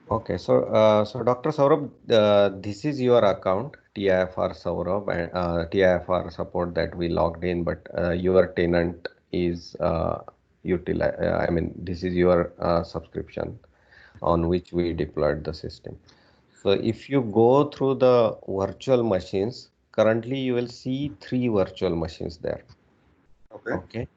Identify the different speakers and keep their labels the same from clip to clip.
Speaker 1: Okay, so Dr. Saurabh, this is your account, TIFR Saurabh, and TIFR support that we logged in, but your tenant is I mean, this is your subscription on which we deployed the system. So if you go through the virtual machines, currently you will see three virtual machines there.
Speaker 2: Okay.
Speaker 1: Okay.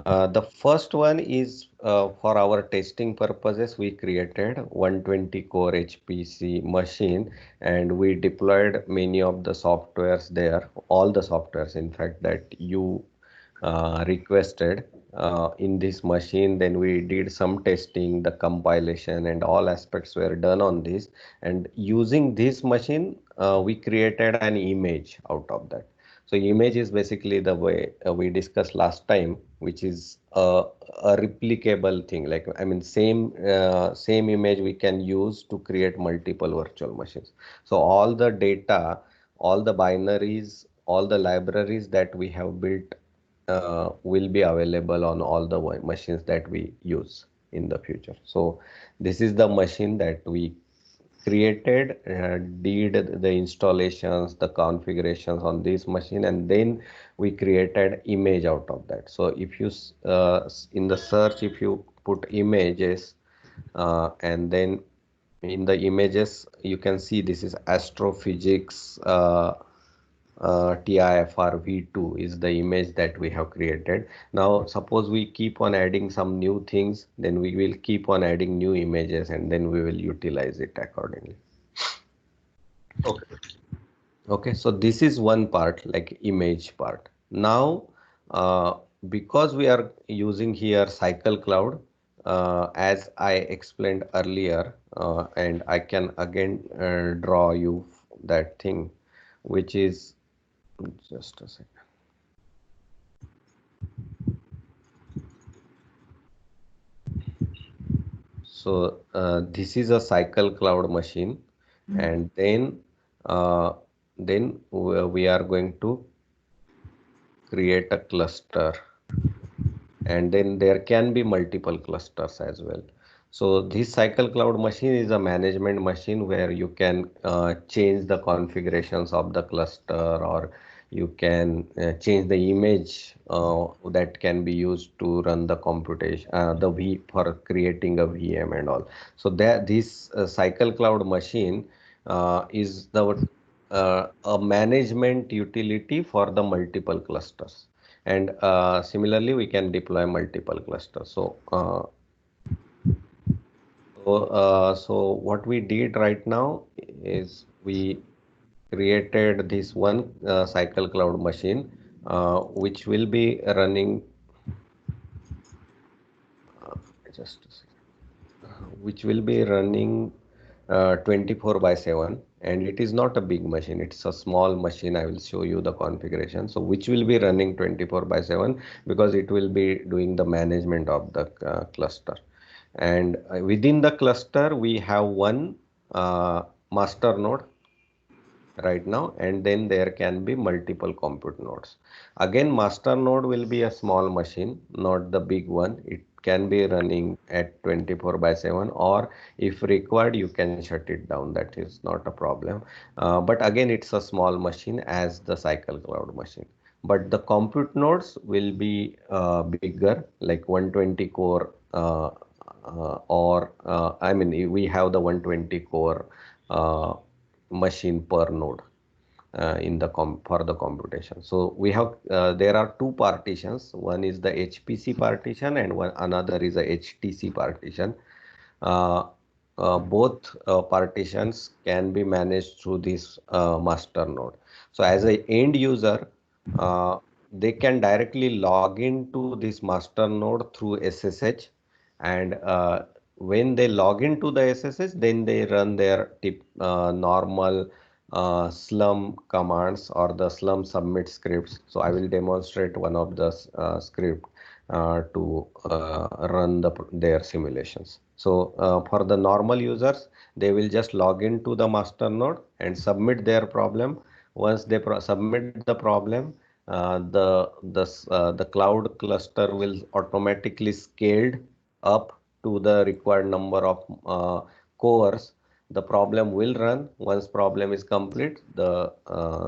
Speaker 1: The first one is for our testing purposes. We created 120 core HPC machine and we deployed many of the softwares there, all the softwares in fact that you requested in this machine. Then we did some testing, the compilation and all aspects were done on this. And using this machine, we created an image out of that. So image is basically the way we discussed last time, which is a replicable thing. Like I mean, same image we can use to create multiple virtual machines. So all the data, all the binaries, all the libraries that we have built will be available on all the machines that we use in the future. So this is the machine that we created, did the installations, the configurations on this machine, and then we created image out of that. So if you in the search, if you put images, and then in the images you can see this is astrophysics TIFR V2 is the image that we have created. Now, suppose we keep on adding some new things, then we will keep on adding new images and then we will utilize it accordingly.
Speaker 2: Okay.
Speaker 1: Okay, so this is one part, like image part. Now, uh, because we are using here Cycle Cloud, as I explained earlier, and I can again draw you that thing, which is just a second. So this is a Cycle Cloud machine, and then we are going to create a cluster, and then there can be multiple clusters as well. So this Cycle Cloud machine is a management machine where you can change the configurations of the cluster, or you can change the image that can be used to run the computation, the V for creating a VM and all. So that this Cycle Cloud machine is the a management utility for the multiple clusters. And similarly, we can deploy multiple clusters. So what we did right now is we created this one Cycle Cloud machine, which will be running uh, just a second, which will be running 24 by 7, and it is not a big machine, it's a small machine. I will show you the configuration, so which will be running 24 by 7 because it will be doing the management of the cluster. And within the cluster we have one master node right now, and then there can be multiple compute nodes. Again, master node will be a small machine, not the big one. It can be running at 24 by 7, or if required you can shut it down. That is not a problem. But again, it's a small machine as the Cycle Cloud machine, but the compute nodes will be bigger, like 120 core, or I mean we have the 120 core machine per node in the for the computation. So we have there are two partitions. One is the HPC partition and one another is a HTC partition. Uh, both partitions can be managed through this master node. So as a end user, uh, they can directly log into this master node through SSH, and when they log into the SSH, then they run their normal slum commands or the slum submit scripts. So I will demonstrate one of the script to run their simulations. So for the normal users, they will just log into the master node and submit their problem. Once they submit the problem, the cloud cluster will automatically scaled up to the required number of cores, the problem will run. Once problem is complete, the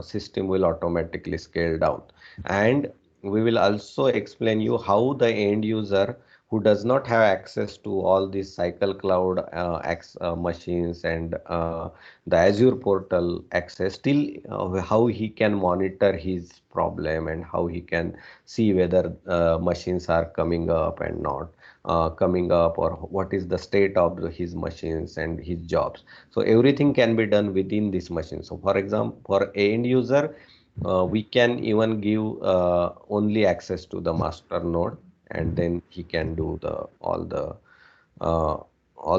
Speaker 1: system will automatically scale down. And we will also explain you how the end user who does not have access to all these cycle cloud machines and the Azure portal access, still how he can monitor his problem and how he can see whether machines are coming up and not coming up, or what is the state of his machines and his jobs. So everything can be done within this machine. So for example, for end user, we can even give only access to the master node, and then he can do uh, all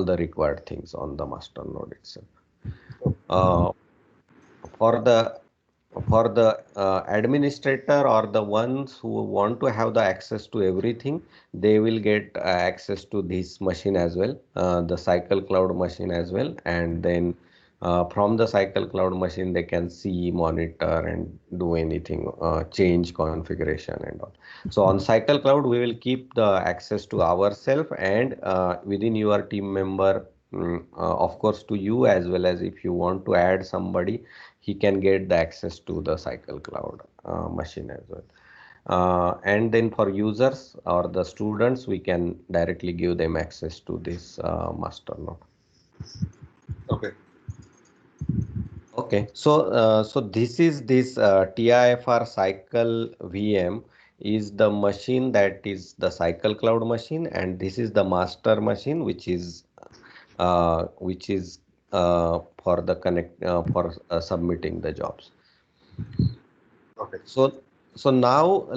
Speaker 1: the required things on the master node itself. Uh, for the administrator or the ones who want to have the access to everything, they will get access to this machine as well, the cycle cloud machine as well, and then from the cycle cloud machine they can see, monitor and do anything, change configuration and all. So on cycle cloud we will keep the access to ourselves and within your team member, of course to you, as well as if you want to add somebody, he can get the access to the cycle cloud machine as well. And then for users or the students, we can directly give them access to this master node.
Speaker 2: Okay.
Speaker 1: Okay, so so this is this TIFR cycle VM is the machine that is the cycle cloud machine, and this is the master machine, which is for the connect for submitting the jobs.
Speaker 2: Okay.
Speaker 1: So now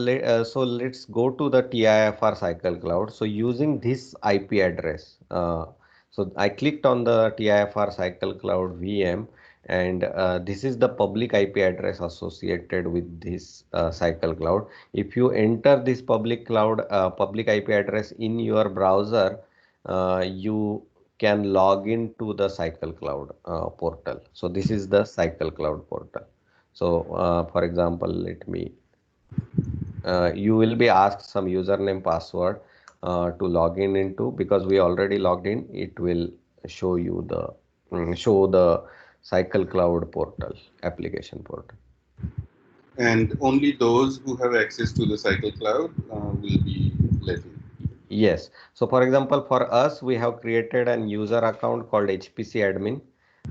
Speaker 1: so let's go to the TIFR cycle cloud. So using this IP address, so I clicked on the TIFR cycle cloud VM, and this is the public IP address associated with this cycle cloud. If you enter this public IP address in your browser, you can log into the cycle cloud portal. So this is the cycle cloud portal. So for example, let me you will be asked some username password to log in into, because we already logged in. It will show you the show the cycle cloud portal, application portal.
Speaker 2: And only those who have access to the cycle cloud will be let in.
Speaker 1: Yes. So for example, for us, we have created an user account called HPC admin.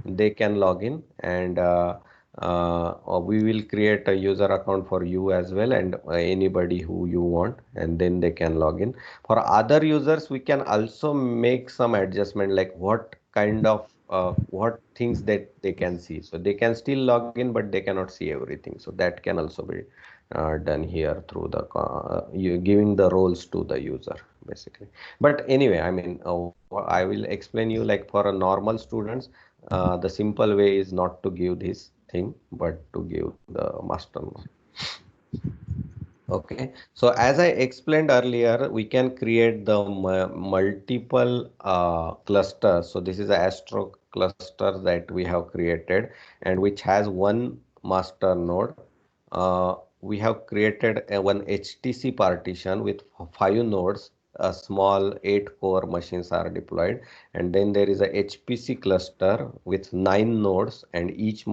Speaker 1: They can log in, and we will create a user account for you as well, and anybody who you want, and then they can log in. For other users, we can also make some adjustment, like what kind of what things that they can see. So they can still log in, but they cannot see everything. So that can also be done here through the you giving the roles to the user basically. But anyway, I mean, I will explain you, like for a normal students, the simple way is not to give this thing, but to give the master node. Okay, so as I explained earlier, we can create the multiple clusters. So this is a Astro cluster that we have created, and which has one master node. We have created one HTC partition with 5 nodes. A small 8-core machines are deployed, and then there is a HPC cluster with 9 nodes, and each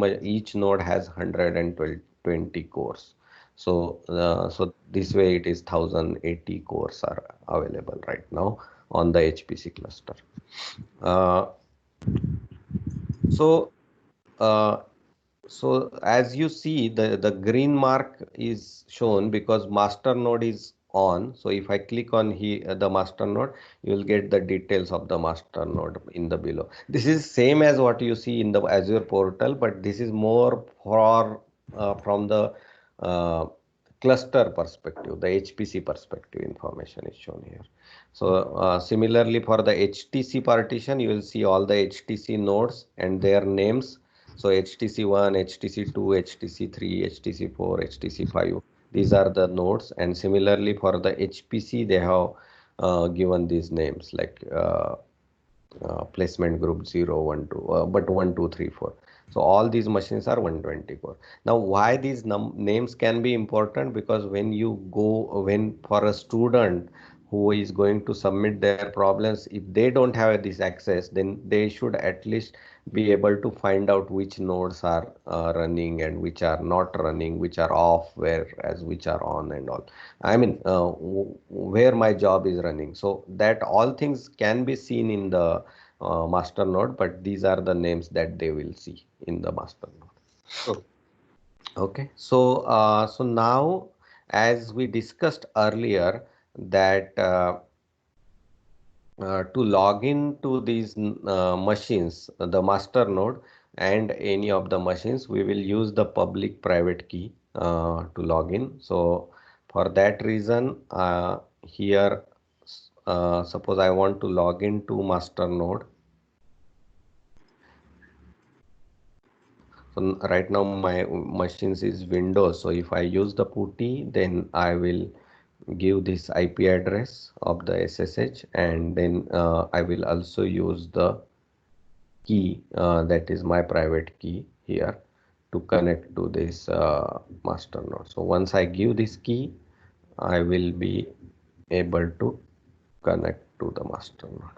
Speaker 1: node has 120 cores. So, so this way it is 1080 cores are available right now on the HPC cluster. Uh, so, uh, so as you see, the green mark is shown because master node is on. So if I click on here the master node, you will get the details of the master node in the below. This is same as what you see in the Azure portal, but this is more for from the uh, cluster perspective, the HPC perspective information is shown here. So similarly for the HTC partition, you will see all the HTC nodes and their names. So HTC1, HTC2, HTC3, HTC4, HTC5, these are the nodes. And similarly for the HPC, they have given these names like placement group 0, 1, 2, but 1, 2, 3, 4. So all these machines are 120 core. Now, why these names can be important? Because when you go, when for a student who is going to submit their problems, if they don't have this access, then they should at least be able to find out which nodes are running and which are not running, which are off, whereas which are on and all. I mean, where my job is running. So that all things can be seen in the master node, but these are the names that they will see in the master node.
Speaker 2: Oh.
Speaker 1: Okay, so so now, as we discussed earlier, that to log in to these machines, the master node and any of the machines, we will use the public private key to log in. So for that reason, here, suppose I want to log in to master node. So right now my machines is Windows. So if I use the PuTTY, then I will give this IP address of the SSH, and then I will also use the key, that is my private key here, to connect to this master node. So once I give this key, I will be able to connect to the master node.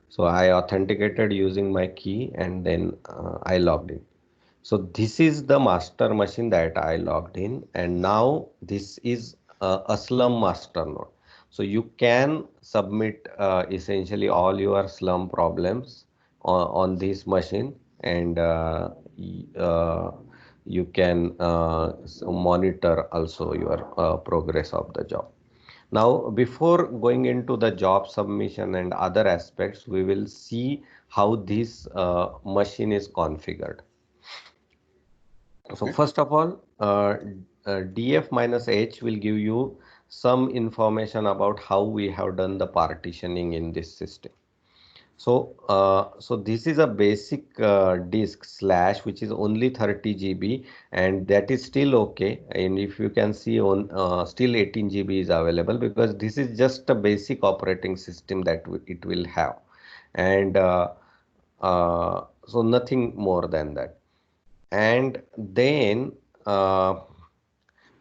Speaker 1: So I authenticated using my key, and then I logged in. So this is the master machine that I logged in, and now this is a Slum master node. So you can submit essentially all your Slum problems on this machine, and you can monitor also your progress of the job. Now, before going into the job submission and other aspects, we will see how this machine is configured. So
Speaker 2: Okay.
Speaker 1: first of all, df-h will give you some information about how we have done the partitioning in this system. So, so this is a basic disk slash, which is only 30 GB, and that is still okay. And if you can see on still 18 GB is available, because this is just a basic operating system that it will have, and so nothing more than that. And then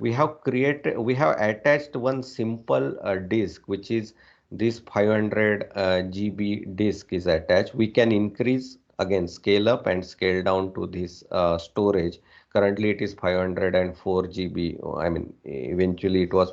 Speaker 1: we have attached one simple disk, which is this 500 GB disk is attached. We can increase, again, scale up and scale down to this storage. Currently it is 504 GB. I mean, eventually it was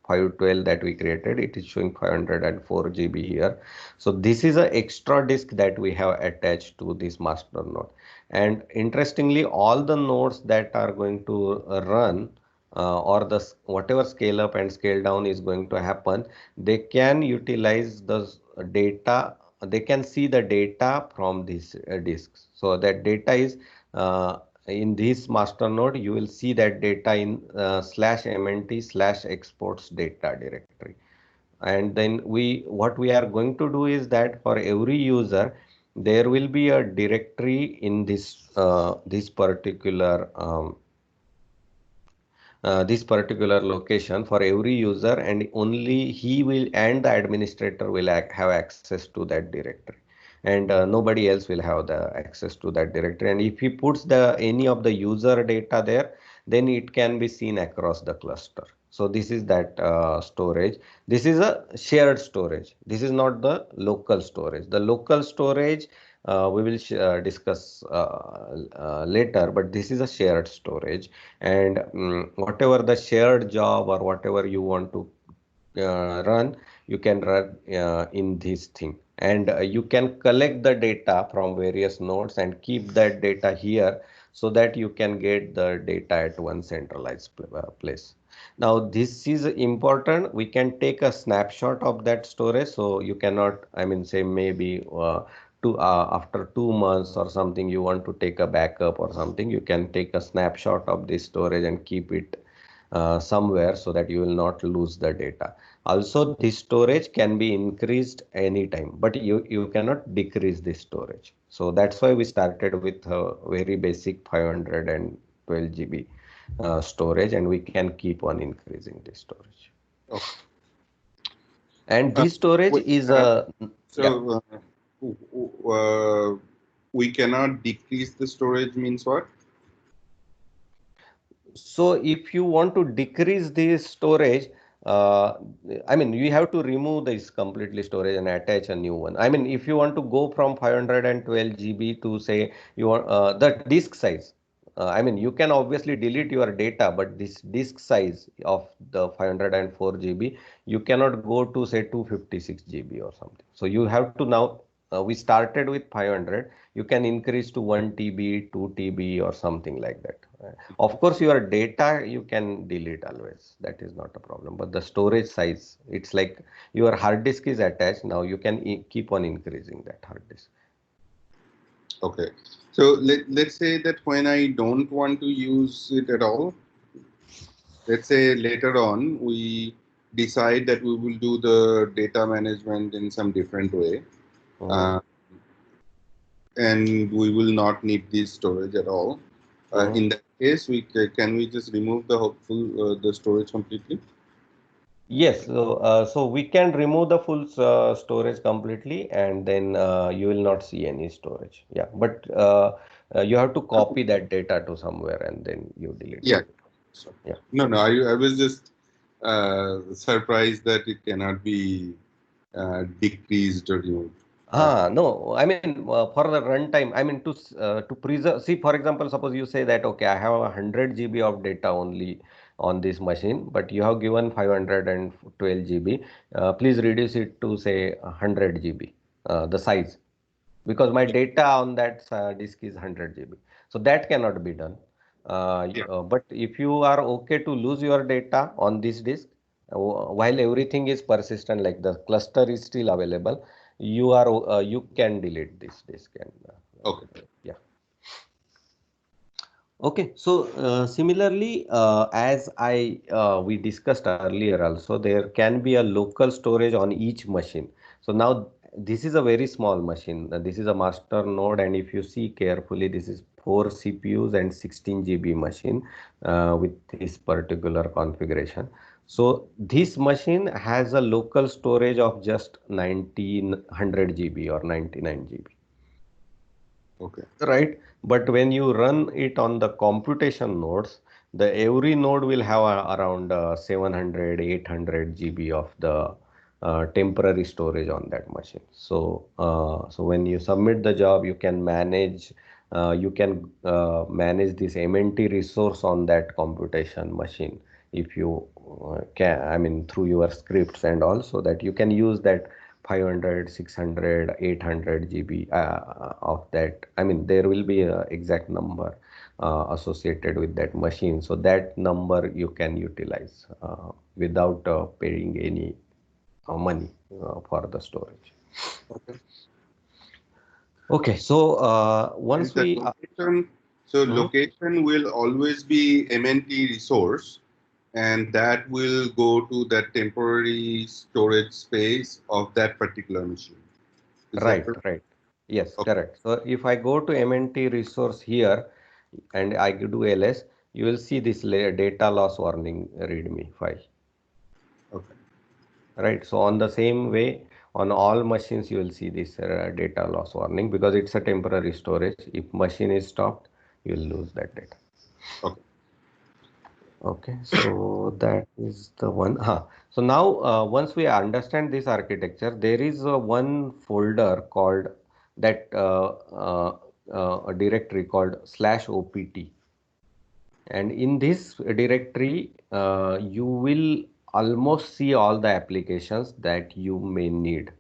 Speaker 1: 512 that we created. It is showing 504 GB here. So this is an extra disk that we have attached to this master node. And interestingly, all the nodes that are going to run, or the whatever scale up and scale down is going to happen, they can utilize the data. They can see the data from these disks. So that data is in this master node. You will see that data in /mnt/exports data directory. And then what we are going to do is that for every user, there will be a directory in this particular this particular location for every user, and only he will and the administrator will have access to that directory, and nobody else will have the access to that directory. And if he puts the any of the user data there, then it can be seen across the cluster. So this is that storage. This is a shared storage. This is not the local storage. The local storage we will discuss later, but this is a shared storage. And whatever the shared job or whatever you want to run, you can run in this thing. And you can collect the data from various nodes and keep that data here, so that you can get the data at one centralized place. Now this is important. We can take a snapshot of that storage. So you cannot, I mean, say maybe after 2 months or something, you want to take a backup or something, you can take a snapshot of this storage and keep it somewhere, so that you will not lose the data. Also, this storage can be increased anytime, but you cannot decrease this storage. So that's why we started with a very basic 512 GB storage, and we can keep on increasing this storage.
Speaker 2: Okay.
Speaker 1: And this storage
Speaker 2: wait,
Speaker 1: is a
Speaker 2: so we cannot decrease the storage means what?
Speaker 1: So if you want to decrease the storage, uh, I mean, you have to remove this completely storage and attach a new one. I mean, if you want to go from 512 GB to say you want the disk size, I mean, you can obviously delete your data, but this disk size of the 504 GB, you cannot go to say 256 GB or something. So you have to now, we started with 500, you can increase to 1 TB, 2 TB or something like that. Of course, your data you can delete always. That is not a problem. But the storage size, it's like your hard disk is attached. Now you can keep on increasing that hard disk.
Speaker 2: Okay. So let's say that when I don't want to use it at all, let's say later on we decide that we will do the data management in some different way, uh, and we will not need this storage at all. In that case, can we just remove the the storage completely?
Speaker 1: Yes, so we can remove the full storage completely, and then you will not see any storage. Yeah, but you have to copy that data to somewhere and then you delete
Speaker 2: Yeah.
Speaker 1: it. So, yeah.
Speaker 2: No. I was just surprised that it cannot be decreased or removed.
Speaker 1: No, I mean for the runtime, I mean to preserve. See, for example, suppose you say that okay, I have 100 GB of data only on this machine, but you have given 512 GB. Please reduce it to say 100 GB, the size, because my data on that disk is 100 GB. So that cannot be done.
Speaker 2: Yeah.
Speaker 1: But if you are okay to lose your data on this disk, while everything is persistent, like the cluster is still available, you can delete this disk and
Speaker 2: Okay.
Speaker 1: yeah. Okay, so similarly, as we discussed earlier also, there can be a local storage on each machine. So now this is a very small machine. This is a master node, and if you see carefully, this is 4 CPUs and 16 GB machine with this particular configuration. So this machine has a local storage of just 1900 GB or 99 GB.
Speaker 2: Okay.
Speaker 1: Right, but when you run it on the computation nodes, the every node will have around 700 800 GB of the temporary storage on that machine. So so when you submit the job, you can manage this MNT resource on that computation machine if you can, I mean through your scripts, and also that you can use that 500, 600, 800 GB of that. I mean, there will be a exact number associated with that machine. So that number you can utilize without paying any money for the storage.
Speaker 2: Okay.
Speaker 1: Okay, so
Speaker 2: And
Speaker 1: once
Speaker 2: the
Speaker 1: we
Speaker 2: location, so
Speaker 1: mhm.
Speaker 2: location will always be MNT resource, and that will go to that temporary storage space of that particular machine. Is that
Speaker 1: Right,
Speaker 2: correct?
Speaker 1: right. Yes,
Speaker 2: Okay.
Speaker 1: correct. So if I go to MNT resource here and I do ls, you will see this data loss warning readme file.
Speaker 2: Okay.
Speaker 1: Right. So on the same way, on all machines, you will see this data loss warning because it's a temporary storage. If machine is stopped, you will lose that data.
Speaker 2: Okay.
Speaker 1: Okay, so that is the one. So now, once we understand this architecture, there is one folder called that a directory called /opt. And in this directory, you will almost see all the applications that you may need.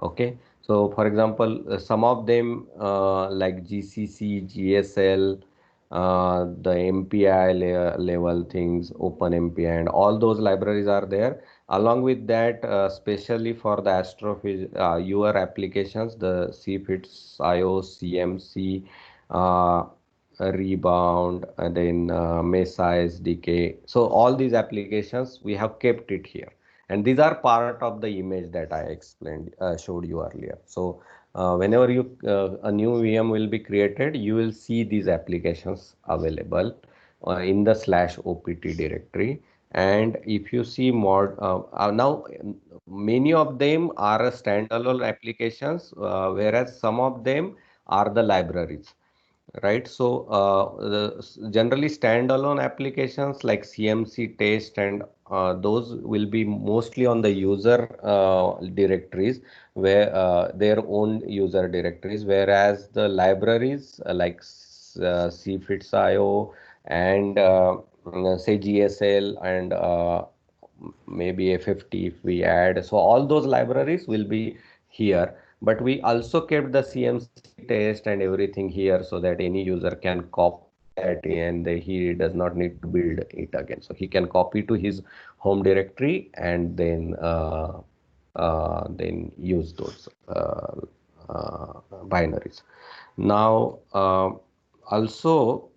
Speaker 1: Okay, so for example, some of them like GCC, GSL, the MPI level things, Open MPI, and all those libraries are there. Along with that, especially for the astrophys your applications, the CFITS, IO, CMC, uh, Rebound, and then Mesa SDK. So all these applications we have kept it here, and these are part of the image that I explained showed you earlier. So whenever a new VM will be created, you will see these applications available in the /opt directory. And if you see more now, many of them are standalone applications, whereas some of them are the libraries. right? So generally standalone applications like CMC test and those will be mostly on the user directories, where their own user directories, whereas the libraries cfits.io and say GSL and maybe A50 if we add. So all those libraries will be here, but we also kept the CMC test and everything here so that any user can copy that and he does not need to build it again. So he can copy to his home directory and then use those binaries. Now, also,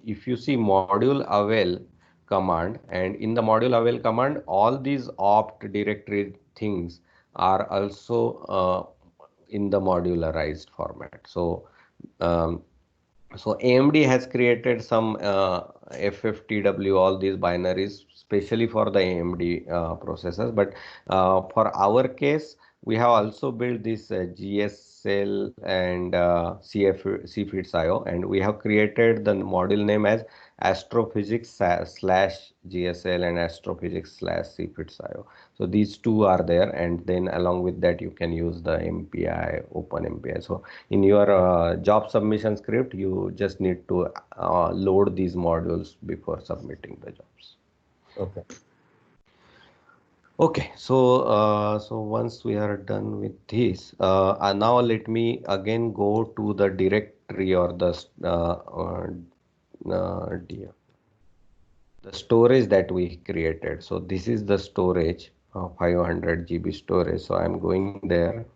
Speaker 1: if you see module avail command, and in the module avail command, all these opt directory things are also in the modularized format. Um, so AMD has created some FFTW, all these binaries, specially for the AMD processors. But for our case, we have also built this GSL and CFITS.io, and we have created the module name as astrophysics slash GSL and astrophysics slash CFITS.io. So these two are there, and then along with that, you can use the MPI, Open MPI. So in your job submission script, you just need to load these modules before submitting the jobs.
Speaker 2: Okay.
Speaker 1: Okay, so once we are done with this, now let me again go to the directory or the storage that we created. So this is the storage, 500 GB storage. So I'm going there.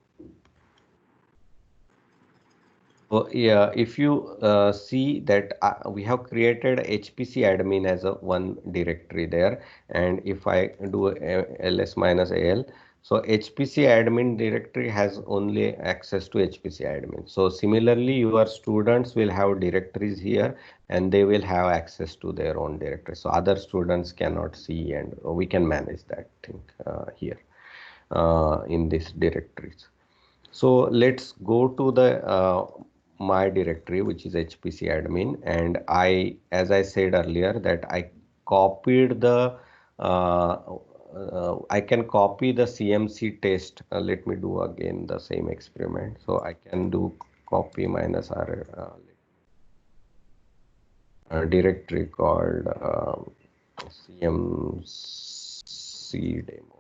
Speaker 1: So yeah, if you see that we have created HPC admin as a one directory there, and if I do ls minus al, so HPC admin directory has only access to HPC admin. So similarly, your students will have directories here, and they will have access to their own directory. So other students cannot see, and we can manage that thing here in these directories. So let's go to the my directory, which is HPC admin, and as I said earlier, that I can copy the CMC test. Let me do again the same experiment. So I can do copy minus R directory called CMC demo.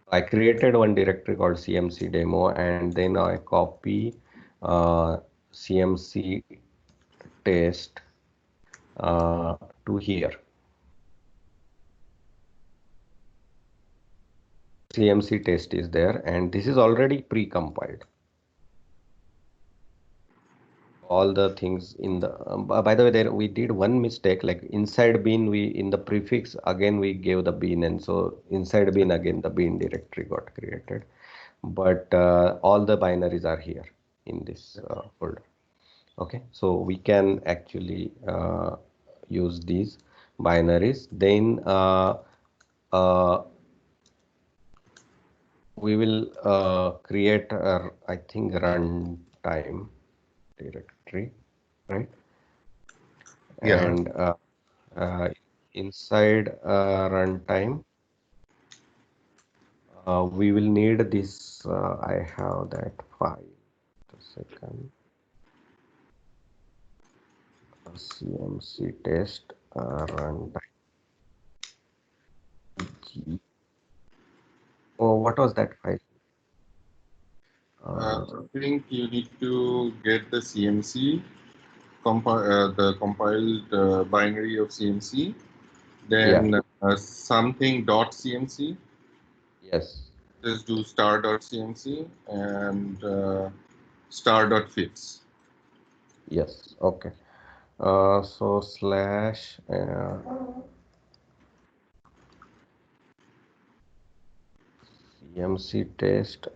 Speaker 1: I created one directory called CMC demo, and then I copy CMC test to here. CMC test is there, and this is already pre-compiled. All the things in the by the way, there we did one mistake, like inside bin, we in the prefix again we gave the bin, and so inside bin again the bin directory got created, but all the binaries are here in this folder. Okay, so we can actually use these binaries. Then we will create I think runtime directory, right?
Speaker 2: Yeah.
Speaker 1: And uh, inside runtime, we will need this. I have that file. Just a second. CMC test runtime. Oh, what was that file?
Speaker 2: I think you need to get the CMC, the compiled binary of CMC, then something dot CMC.
Speaker 1: Yes.
Speaker 2: Just do star.cmc and star.fits.
Speaker 1: Yes. Okay. So slash CMC test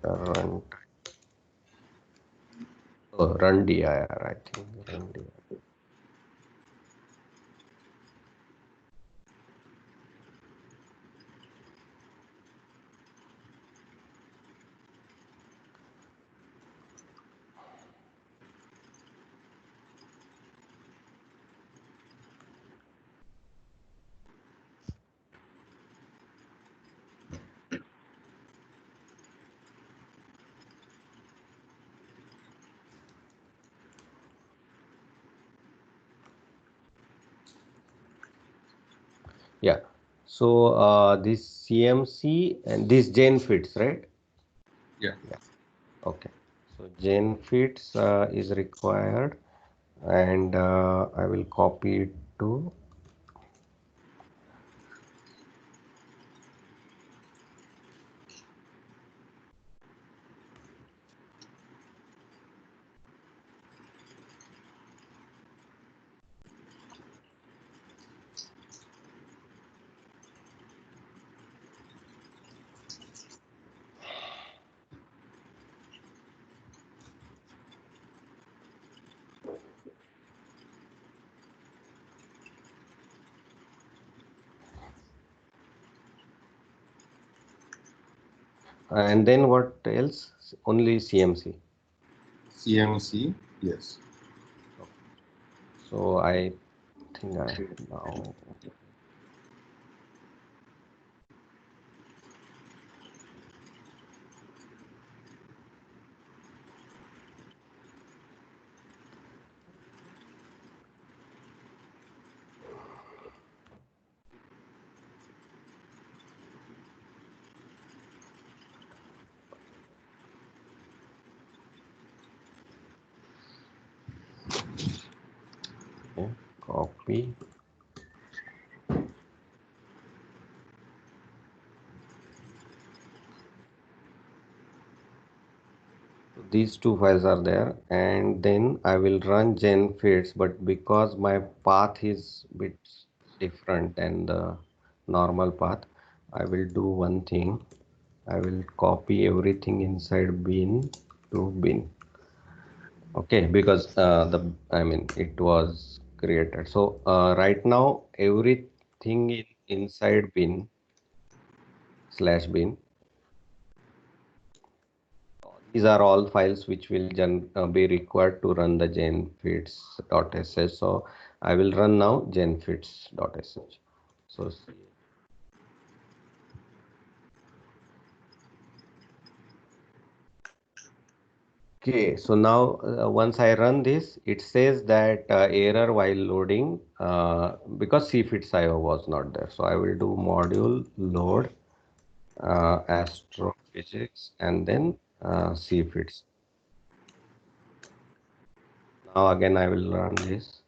Speaker 1: run dir, I think run dir. Yeah. So this CMC and this Genfits, right?
Speaker 2: Yeah.
Speaker 1: Yeah. Okay. So Genfits is required, and I will copy it to. And then what else? Only CMC.
Speaker 2: CMC. Yes.
Speaker 1: So I think I now. Okay, copy. So these two files are there, and then I will run genfits, but because my path is bit different than the normal path, I will do one thing. I will copy everything inside bin to bin. Okay, because I mean it was created. So right now everything inside bin slash bin. These are all files which will be required to run the genfits.sh. So I will run now genfits.sh. So okay, so now once I run this, it says that error while loading because cfitsio was not there. So I will do module load astrophysics and then cfits. Now again I will run this.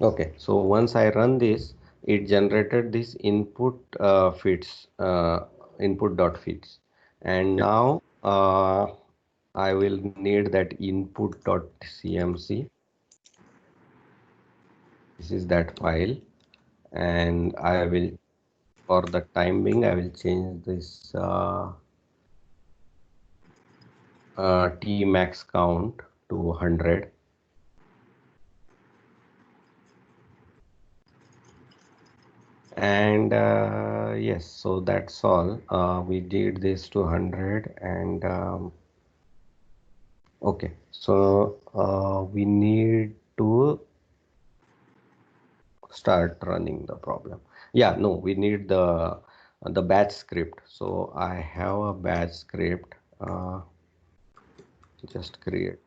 Speaker 1: Okay, so once I run this, it generated this input feeds, input dot feeds, and
Speaker 2: Yeah.
Speaker 1: now I will need that input dot cmc. This is that file, and I will, for the time being, I will change this t max count to 100. And yes, so that's all. We did this to 100, and okay, so we need to start running the problem. Yeah, no, we need the batch script. So I have a batch script just created.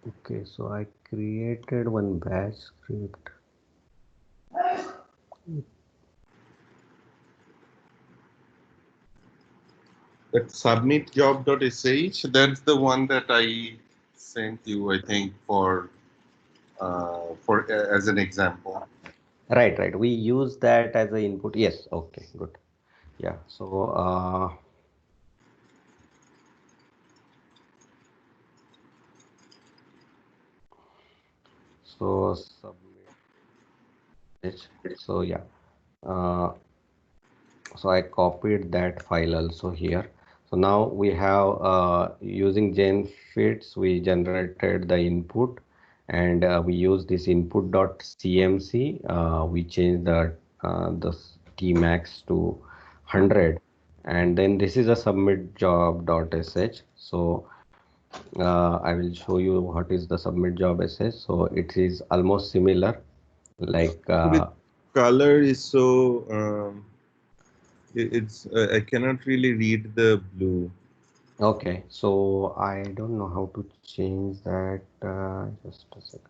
Speaker 1: Okay, so I created one bash script.
Speaker 2: That submit job.sh, that's the one that I sent you, I think, for as an example.
Speaker 1: Right, right. We use that as a input. Yes, okay, good. Yeah, so submit it. So yeah, uh, so I copied that file also here. So now we have using GenFits, we generated the input and we use this input.cmc. We change the tmax to 100 and then this is a submit job.sh. So I will show you what is the submit job sh. So it is almost similar like
Speaker 2: With color is so it's I cannot really read the blue.
Speaker 1: okay, so I don't know how to change that. Just a second.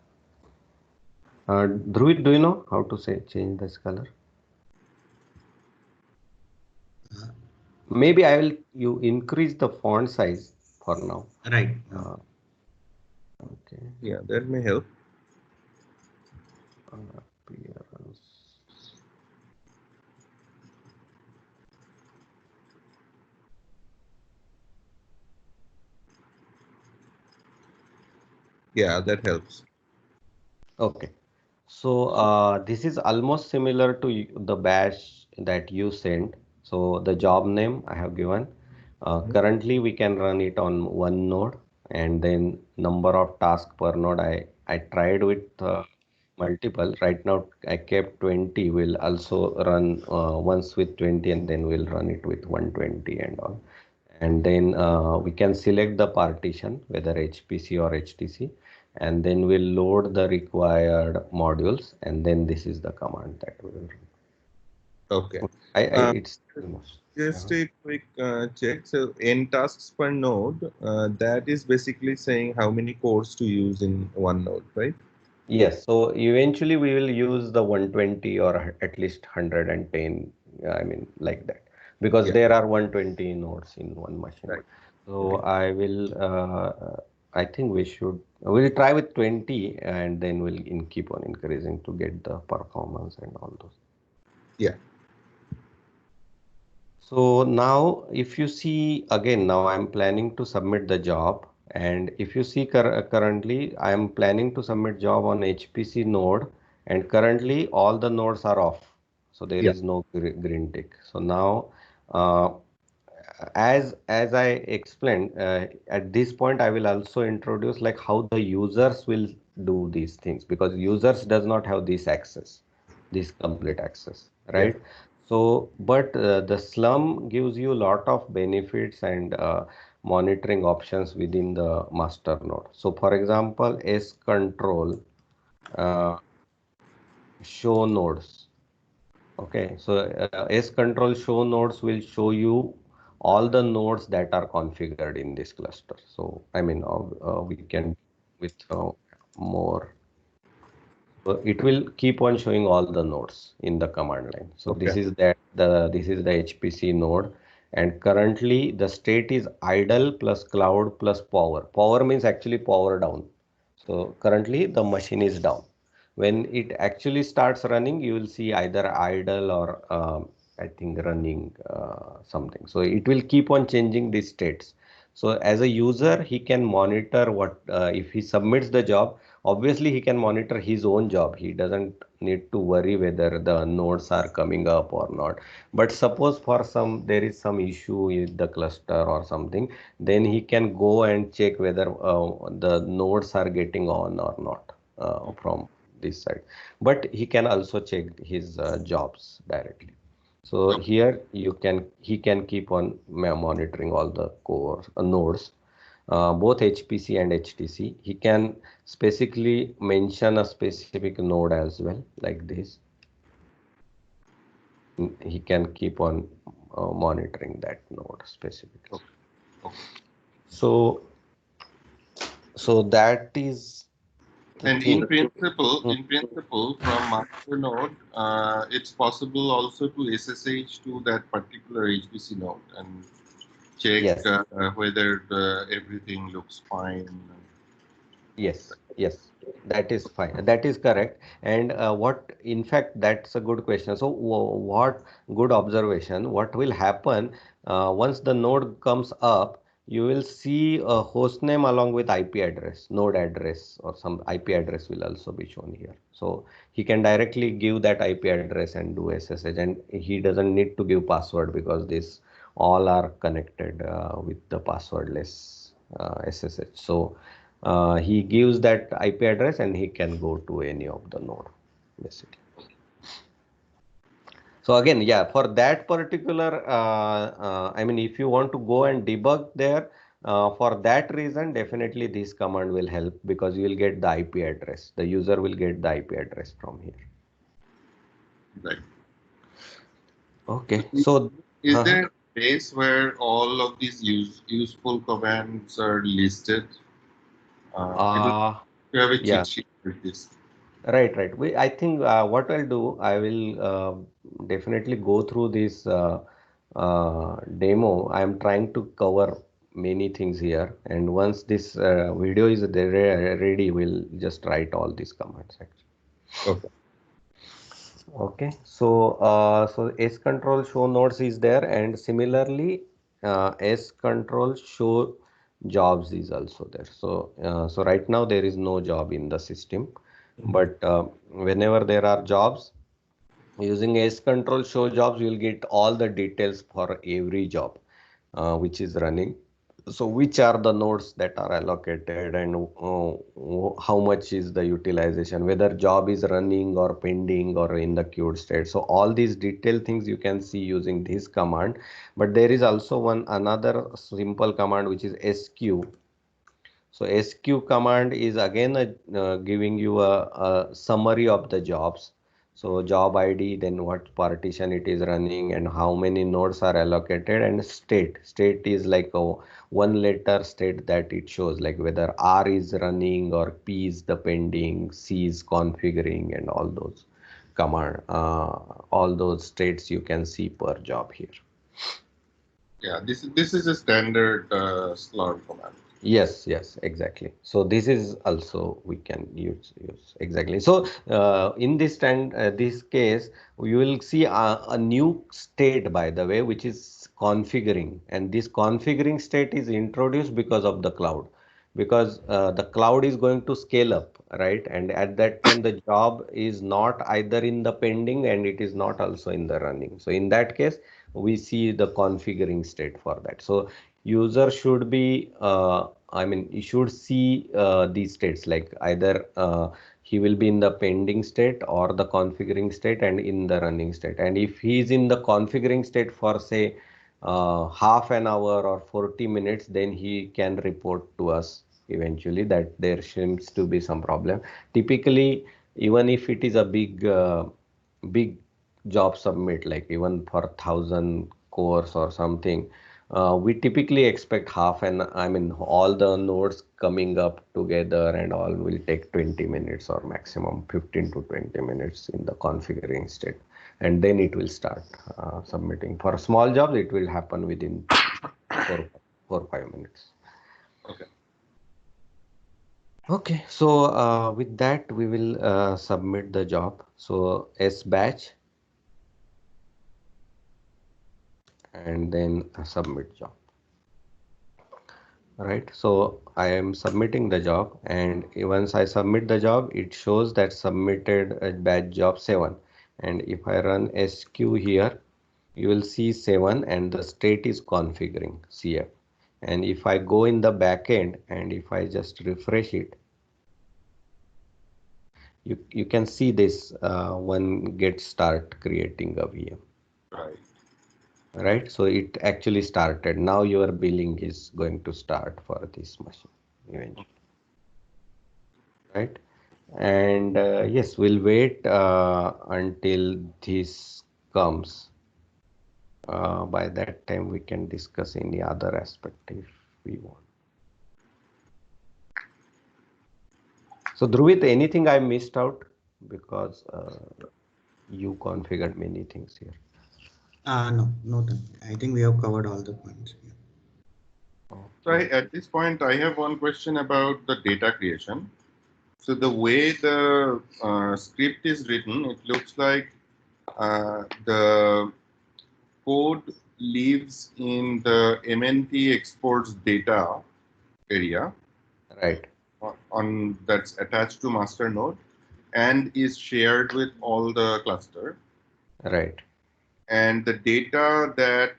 Speaker 1: Dhruvid, do you know how to say change this color? Maybe I will you increase the font size for now.
Speaker 3: Right.
Speaker 1: Uh, okay,
Speaker 2: Yeah, that may help.
Speaker 1: appearance.
Speaker 2: Yeah, that helps.
Speaker 1: Okay, so this is almost similar to the bash that you sent. So the job name I have given. Currently, we can run it on one node, and then number of tasks per node. I tried with multiple. Right now, I kept 20. We'll also run once with 20, and then we'll run it with 120 and all. And then we can select the partition, whether HPC or HTC, and then we'll load the required modules, and then this is the command that we will run.
Speaker 2: Okay. Uh,
Speaker 1: It's almost.
Speaker 2: just a quick check. So n tasks per node, that is basically saying how many cores to use in one node, right?
Speaker 1: Yes, so eventually we will use the 120 or at least 110, I mean, like that, because
Speaker 2: Yeah,
Speaker 1: there are 120 nodes in one machine.
Speaker 2: right.
Speaker 1: So I think we'll try with 20 and then keep on increasing to get the performance and all those.
Speaker 2: Yeah.
Speaker 1: So now if you see again, now I'm planning to submit the job. And if you see currently, I am planning to submit job on HPC node and currently all the nodes are off. So there
Speaker 2: Yeah.
Speaker 1: is no green tick. So now uh, as I explained, at this point I will also introduce like how the users will do these things because users does not have this access, this complete access,
Speaker 2: Yeah.
Speaker 1: right? So, but the Slum gives you a lot of benefits and monitoring options within the master node. So, for example, S control uh, show nodes. Okay, so S control show nodes will show you all the nodes that are configured in this cluster. So, I mean, we can with more. So it will keep on showing all the nodes in the command line. So
Speaker 2: Okay.
Speaker 1: this is the HPC node, and currently the state is idle plus cloud plus power. Power means actually power down. So currently the machine is down. When it actually starts running, you will see either idle or I think running something. So it will keep on changing these states. So as a user, he can monitor what if he submits the job. Obviously, he can monitor his own job. He doesn't need to worry whether the nodes are coming up or not. But suppose for there is some issue with the cluster or something, then he can go and check whether the nodes are getting on or not from this side. But he can also check his jobs directly. So here he can keep on monitoring all the core nodes, both HPC and HTC. He can specifically mention a specific node as well, like this. He can keep on monitoring that node specifically.
Speaker 2: Okay. Okay.
Speaker 1: So So that is the
Speaker 2: And
Speaker 1: thing.
Speaker 2: in principle, from master node, it's possible also to SSH to that particular HPC node and check
Speaker 1: Yes.
Speaker 2: whether everything looks fine.
Speaker 1: Yes, yes, that is fine. That is correct. And in fact, that's a good question. So, what good observation? What will happen once the node comes up? You will see a host name along with IP address, node address, or some IP address will also be shown here. So, he can directly give that IP address and do SSH, and he doesn't need to give password because this all are connected with the passwordless SSH. So, he gives that IP address and he can go to any of the node basically. So again, yeah, for that particular, I mean, if you want to go and debug there, for that reason, definitely this command will help because you will get the IP address. The user will get the IP address from here.
Speaker 2: Right.
Speaker 1: Okay, so
Speaker 2: Is there a place where all of these useful commands are listed? It will you have a
Speaker 1: yeah.
Speaker 2: cheat sheet with this.
Speaker 1: Right, right. I think what I'll do, I will definitely go through this demo. I'm trying to cover many things here, and once this video is ready, we'll just write all these commands actually.
Speaker 2: Okay.
Speaker 1: Okay, so S control show nodes is there, and similarly S control show jobs is also there. So right now there is no job in the system, but whenever there are jobs, using S control show jobs, you will get all the details for every job which is running. So which are the nodes that are allocated and how much is the utilization, whether job is running or pending or in the queued state. So all these detailed things you can see using this command. But there is also another simple command which is SQ. So SQ command is again giving you a summary of the jobs. So job ID, then what partition it is running and how many nodes are allocated, and state. State is like a one letter state that it shows, like whether R is running or P is the pending, C is configuring, and all those command, all those states you can see per job here.
Speaker 2: Yeah, this is a standard Slurm command.
Speaker 1: Yes, yes, exactly. So this is also we can use exactly. So in this case, you will see a new state, by the way, which is configuring, and this configuring state is introduced because of the cloud, because the cloud is going to scale up, right? And at that time, the job is not either in the pending and it is not also in the running. So in that case, we see the configuring state for that. So user should be I mean, you should see these states, like either he will be in the pending state or the configuring state and in the running state. And if he is in the configuring state for say half an hour or 40 minutes, then he can report to us eventually that there seems to be some problem. Typically, even if it is a big job submit, like even for 1,000 cores or something, we typically expect I mean, all the nodes coming up together and all will take 20 minutes or maximum 15 to 20 minutes in the configuring state. And then it will start submitting. For small jobs, it will happen within 4 or 5 minutes.
Speaker 2: Okay.
Speaker 1: Okay, so with that, we will submit the job. So S batch and then submit job. Right, so I am submitting the job, and once I submit the job, it shows that submitted batch job 7. And if I run SQ here, you will see 7 and the state is configuring CF. And if I go in the backend and if I just refresh it, you can see this one get start creating a VM.
Speaker 2: Right.
Speaker 1: Right, so it actually started. Now your billing is going to start for this machine eventually. Right, and yes, we'll wait until this comes. By that time we can discuss any other aspect if we want. So Dhruvit, anything I missed out because you configured many things here.
Speaker 3: No, nothing. I think we have covered all the points.
Speaker 2: So
Speaker 1: Okay.
Speaker 2: at this point, I have one question about the data creation. So the way the script is written, it looks like the code lives in the MNT exports data area
Speaker 1: Right.
Speaker 2: on that's attached to master node and is shared with all the cluster.
Speaker 1: Right.
Speaker 2: And the data that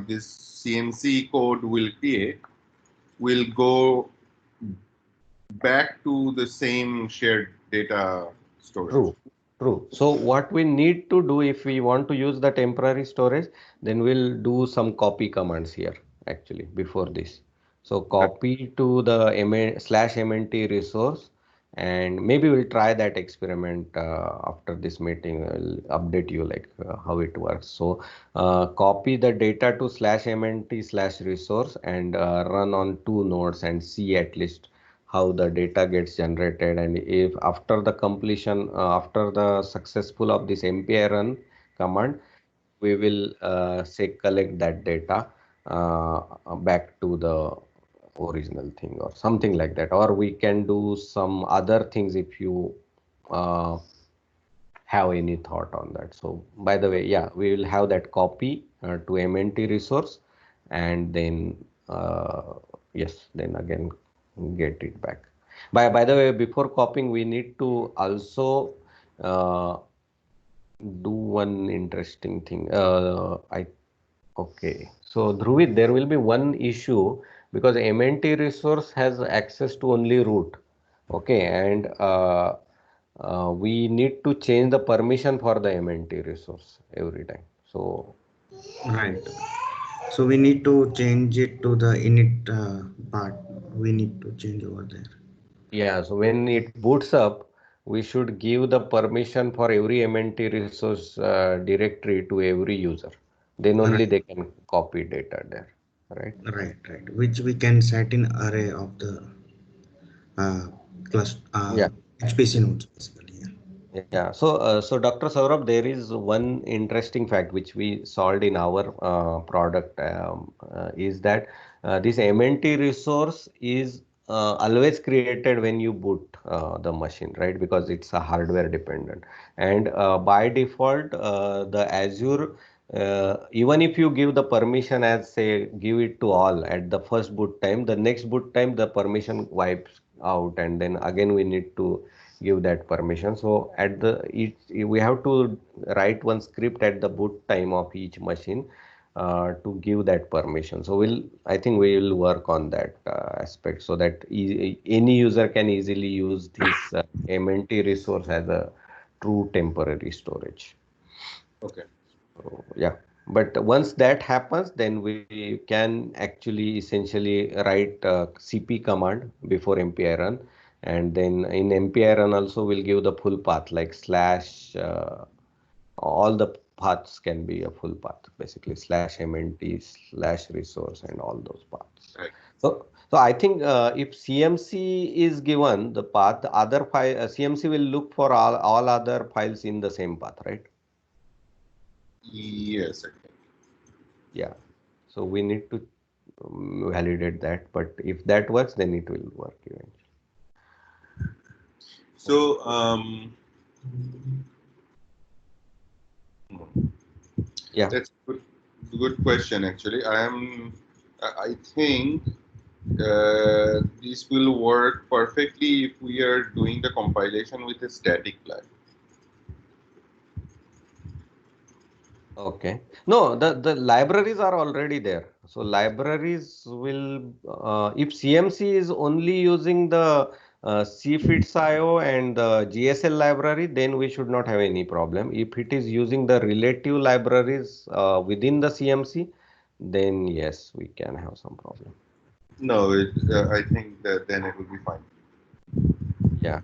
Speaker 2: this CMC code will create will go back to the same shared data storage.
Speaker 1: True. True. So what we need to do if we want to use the temporary storage, then we'll do some copy commands here actually before this. So
Speaker 2: That,
Speaker 1: copy to the /mnt resource, and maybe we'll try that experiment after this meeting. I'll update you like how it works. So copy the data to /mnt/resource and run on two nodes and see at least how the data gets generated, and if after the completion after the successful of this MPI run command, we will say collect that data back to the original thing or something like that, or we can do some other things if you uh, have any thought on that. So by the way, yeah, we will have that copy to MNT resource, and then yes, then again get it back. By the way, before copying, we need to also uh, do one interesting thing. Okay, so Dhruvit, there will be one issue because MNT resource has access to only root. Okay, and we need to change the permission for the MNT resource every time. So
Speaker 3: Right. So we need to change it to the init part. We need to change over there.
Speaker 1: yeah, so when it boots up, we should give the permission for every MNT resource directory to every user. Then
Speaker 3: Right,
Speaker 1: only they can copy data there, right?
Speaker 3: right. Which we can set in array of the uh, cluster
Speaker 1: Yeah.
Speaker 3: HPC nodes basically. Yeah.
Speaker 1: Yeah, so Dr. Saurabh, there is one interesting fact which we solved in our product is that this MNT resource is always created when you boot the machine, right? Because it's a hardware dependent, and by default, the Azure, even if you give the permission as say give it to all at the first boot time, the next boot time the permission wipes out, and then again we need to give that permission. So at the each we have to write one script at the boot time of each machine to give that permission. So I think we will work on that aspect so that any user can easily use this MNT resource as a true temporary storage.
Speaker 2: okay.
Speaker 1: So, yeah. But once that happens, then we can actually essentially write CP command before MPI run. And then in MPI run also we'll give the full path like slash, all the paths can be a full path, basically /mnt /resource and all those paths.
Speaker 2: Right.
Speaker 1: So I think if CMC is given the path, the other file, CMC will look for all other files in the same path, right?
Speaker 2: Yes, I think.
Speaker 1: Yeah. So we need to validate that, but if that works, then it will work eventually.
Speaker 2: So
Speaker 1: Yeah.
Speaker 2: that's good question actually. I think this will work perfectly if we are doing the compilation with a static flag.
Speaker 1: Okay. No, the libraries are already there. So libraries will, if CMC is only using the CFITS.io and the GSL library, then we should not have any problem. If it is using the relative libraries within the CMC, then yes, we can have some problem.
Speaker 2: No, I think that then it will be fine.
Speaker 1: Yeah.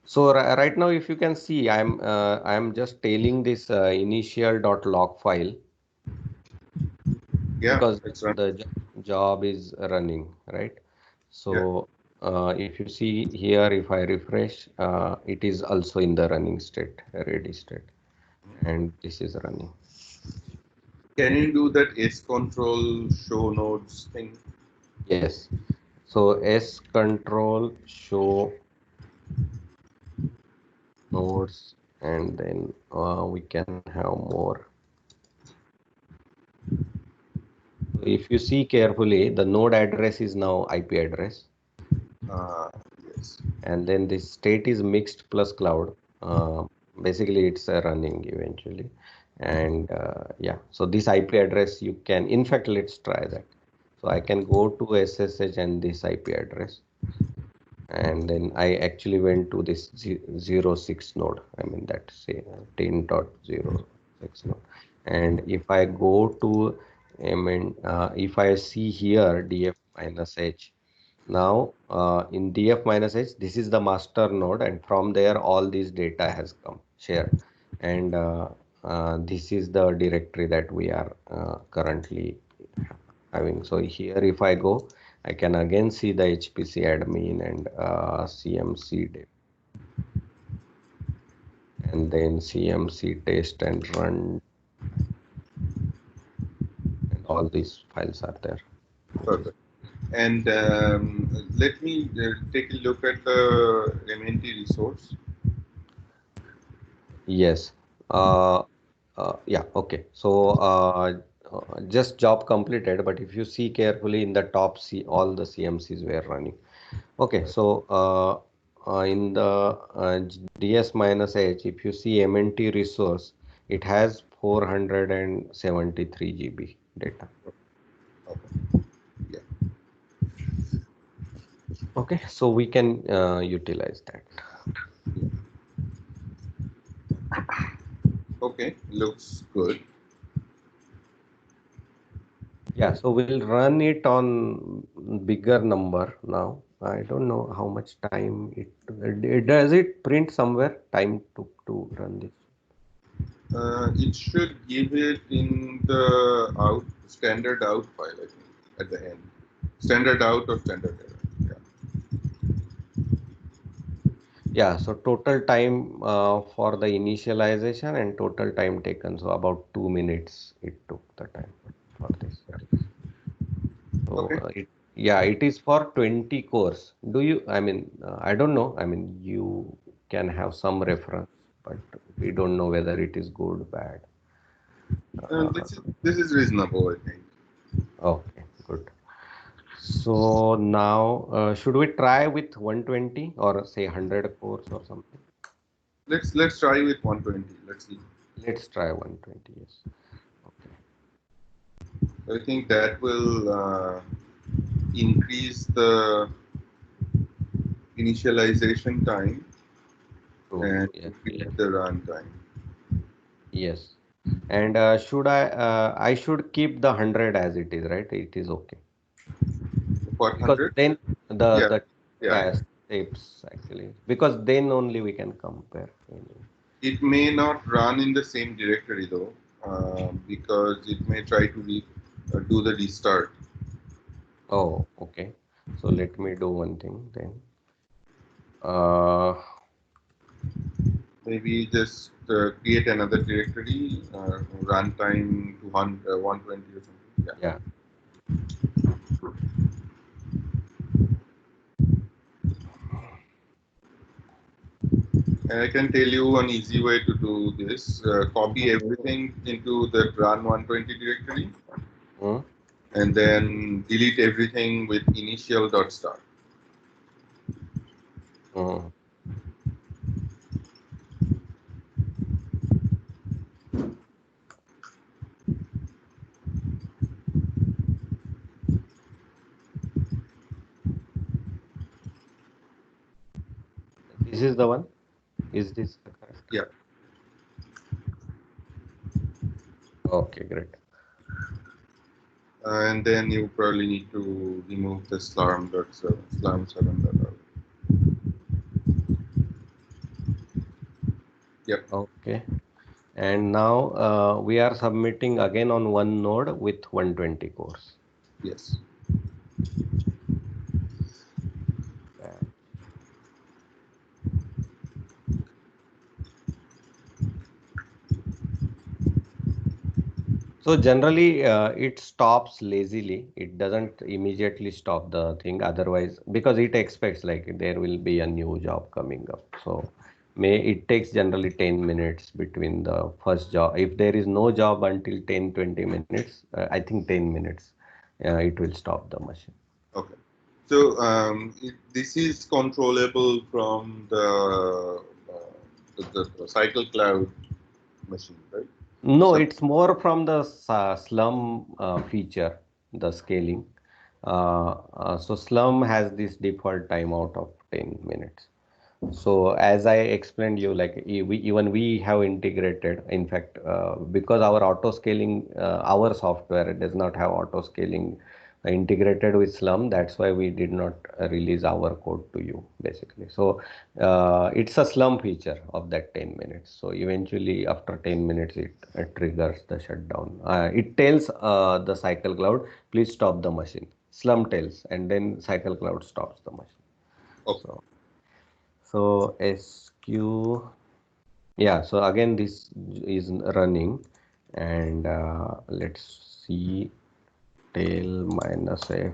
Speaker 1: So right now, if you can see, I'm just tailing this initial.log file
Speaker 2: Yeah,
Speaker 1: because
Speaker 2: it's right.
Speaker 1: the job is running, right?
Speaker 2: Yeah.
Speaker 1: So if you see here, if I refresh, it is also in the running state, ready state, and this is running.
Speaker 2: Can you do that S control show nodes thing?
Speaker 1: Yes. So S control show nodes, and then we can have more. If you see carefully, the node address is now IP address,
Speaker 2: Yes.
Speaker 1: and then this state is mixed plus cloud. Basically, it's running eventually, and yeah. So this IP address you can, in fact, let's try that. So I can go to SSH and this IP address, and then I actually went to this 06 node. I mean that say 10.06 node, and if I go to if I see here df minus h, now in df minus h, this is the master node, and from there all this data has come shared, and this is the directory that we are currently having. So here if I go, I can again see the HPC admin and CMC dev, and then CMC test and run, and all these files are there.
Speaker 2: Perfect. And let me take a look at the MNT resource.
Speaker 1: Yes. Yeah. Okay. So just job completed, but if you see carefully in the top, see all the CMCs were running. Okay. So in the DS minus H, if you see MNT resource, it has 473 GB data.
Speaker 2: Okay. Yeah.
Speaker 1: Okay. So we can utilize that.
Speaker 2: Okay. Looks good.
Speaker 1: Yeah, so we'll run it on bigger number now. I don't know how much time does it print somewhere time took to run this.
Speaker 2: It should give it in the standard out file, I think, at the end. Standard out or standard error.
Speaker 1: Yeah, so total time for the initialization and total time taken. So about 2 minutes it took the time for this. So
Speaker 2: Okay.
Speaker 1: it is for 20 cores. I mean, I don't know. I mean, you can have some reference, but we don't know whether it is good, bad.
Speaker 2: This is reasonable, I think.
Speaker 1: Okay, good. So now, should we try with 120 or say 100 cores or something?
Speaker 2: Let's try with 120. Let's see.
Speaker 1: Let's try 120. Yes. Okay.
Speaker 2: I think that will increase the initialization time
Speaker 1: True.
Speaker 2: and
Speaker 1: Yes.
Speaker 2: increase
Speaker 1: Yes.
Speaker 2: the run time.
Speaker 1: Yes. And I should keep the 100 as it is, right? It is okay.
Speaker 2: What,
Speaker 1: Because
Speaker 2: 100?
Speaker 1: then
Speaker 2: Yeah.
Speaker 1: the
Speaker 2: Yeah.
Speaker 1: steps actually, because then only we can compare.
Speaker 2: It may not run in the same directory though, because it may try to do the restart.
Speaker 1: Oh, okay. So let me do one thing then. Uh,
Speaker 2: Maybe just create another directory, runtime 120 or something.
Speaker 1: yeah.
Speaker 2: And I can tell you an easy way to do this. Copy everything into the run 120 directory
Speaker 1: Hmm?
Speaker 2: and then delete everything with initial.start.
Speaker 1: Hmm. This is the one. Is this the correct?
Speaker 2: Yeah.
Speaker 1: Okay, great.
Speaker 2: And then you probably need to remove the slurm7. Yep.
Speaker 1: Okay. And now we are submitting again on one node with 120 cores.
Speaker 2: Yes.
Speaker 1: So generally, it stops lazily. It doesn't immediately stop the thing. Otherwise, because it expects like there will be a new job coming up. So it takes generally 10 minutes between the first job. If there is no job until 10-20 minutes, I think 10 minutes, it will stop the machine.
Speaker 2: Okay. So this is controllable from the cycle cloud machine, right?
Speaker 1: No,
Speaker 2: So,
Speaker 1: it's more from the Slum feature, the scaling. So Slum has this default timeout of 10 minutes. So as I explained you, like even we have integrated, in fact, because our auto scaling, our software does not have auto scaling integrated with Slum. That's why we did not release our code to you, basically. So it's a Slum feature of that 10 minutes. So eventually after 10 minutes, it triggers the shutdown. It tells the cycle cloud, please stop the machine. Slum tells, and then cycle cloud stops the machine.
Speaker 2: okay.
Speaker 1: So SQ, yeah, so again this is running, and let's see tail minus F.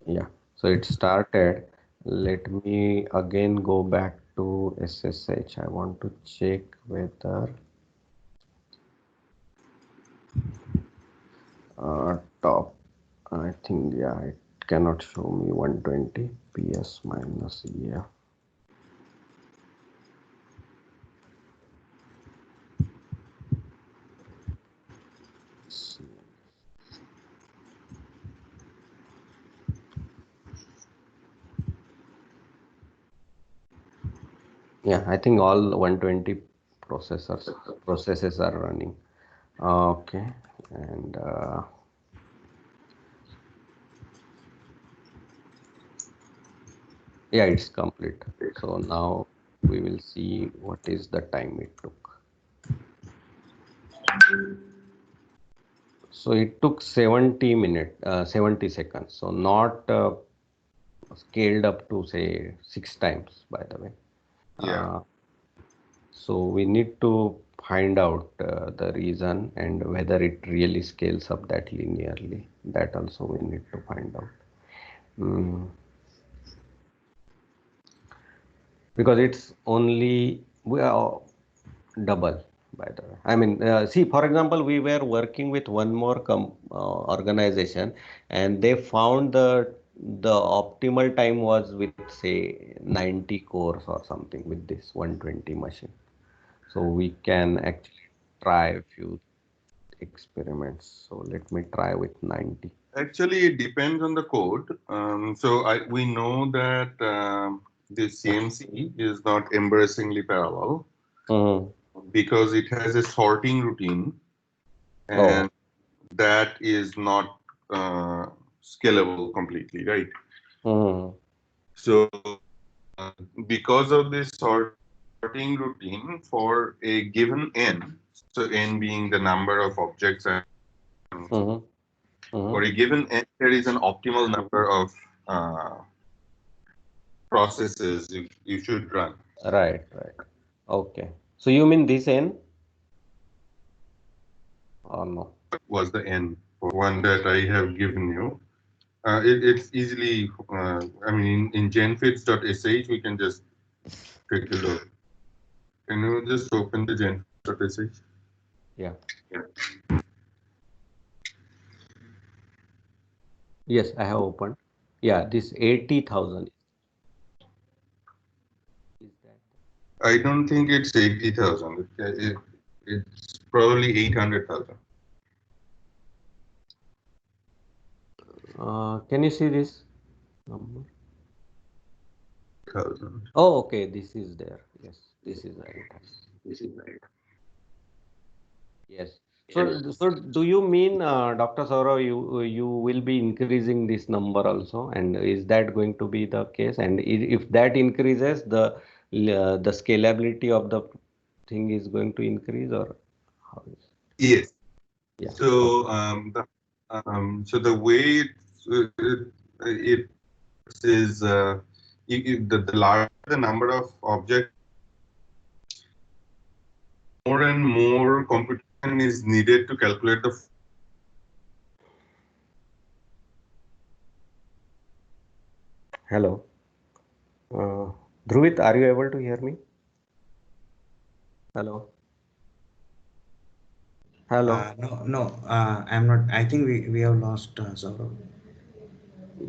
Speaker 1: Yeah, so it started. Let me again go back to SSH. I want to check whether top, I think, yeah, it cannot show me 120 PS minus EF. Yeah, I think all 120 processes are running. Okay, and yeah, it's complete. So now we will see what is the time it took. So it took 70 seconds. So not scaled up to say 6 times, by the way.
Speaker 2: Yeah.
Speaker 1: So we need to find out the reason and whether it really scales up that linearly. That also we need to find out. Because it's only double, by the way. I mean, see, for example, we were working with one more organization, and they found the optimal time was with say 90 cores or something with this 120 machine. So we can actually try a few experiments. So let me try with 90.
Speaker 2: Actually, it depends on the code. We know that the CMC is not embarrassingly parallel because it has a sorting routine, and that is not scalable completely, right? So because of this sorting routine for a given n, so n being the number of objects, and for a given n, there is an optimal number of processes you should run.
Speaker 1: Right. Okay. So you mean this n or no?
Speaker 2: Was the n for one that I have given you? It's easily, I mean, in genfits.sh, we can just take a look. Can you just open the genfits.sh?
Speaker 1: Yeah. Yes, I have opened. Yeah, this 80,000. Is that?
Speaker 2: I don't think it's 80,000. It's probably 800,000.
Speaker 1: Can you see this number?
Speaker 2: 1,000.
Speaker 1: Oh, okay. This is there. Yes, this is right. Yes. So do you mean, Dr. Saurav, you will be increasing this number also, and is that going to be the case? And if that increases, the scalability of the thing is going to increase, or how is?
Speaker 2: Yes.
Speaker 1: Yeah.
Speaker 2: So so the way it is the larger the number of objects, more and more computation is needed to calculate the.
Speaker 1: Hello. Dhruvit, are you able to hear me? Hello. Hello.
Speaker 3: No, I'm not. I think we have lost Saurabh.